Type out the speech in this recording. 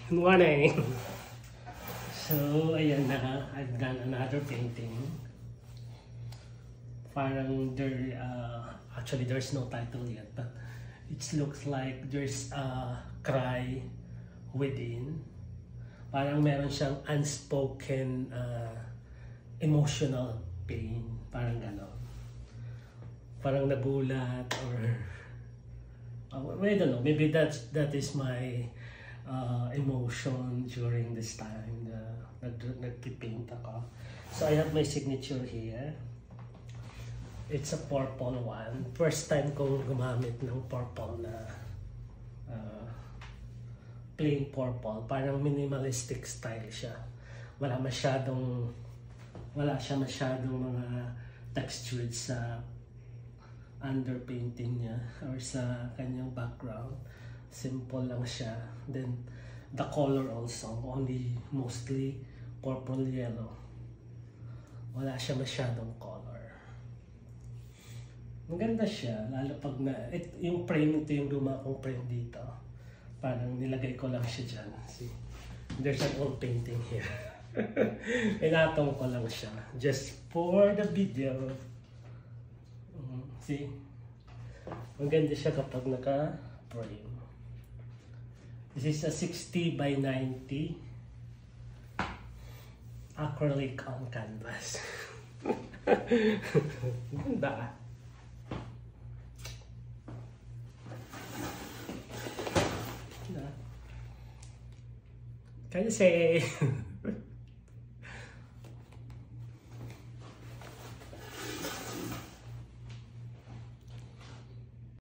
Good morning! So, ayan na. I've done another painting. Parang actually there's no title yet, but it looks like there's a cry within. Parang meron siyang unspoken emotional pain. Parang gano'n. Parang nagulat or I don't know, maybe that is my emotion during this time na nagpipaint ako. So I have my signature here. It's a purple one. First time kong gumamit ng purple na plain purple. Parang minimalistic style siya. Wala siya masyadong mga textured sa underpainting niya or sa kanyang background. Simple lang siya. Then the color also, only mostly purple yellow. Wala siya masyadong color. Maganda siya, lalo pag yung frame ito, yung luma kong frame dito. Parang nilagay ko lang siya dyan. See? There's an old painting here. Inatong ko lang siya. Just for the video. See? Maganda siya kapag naka-frame. This is a 60 by 90 acrylic on canvas. Ganda. Can you say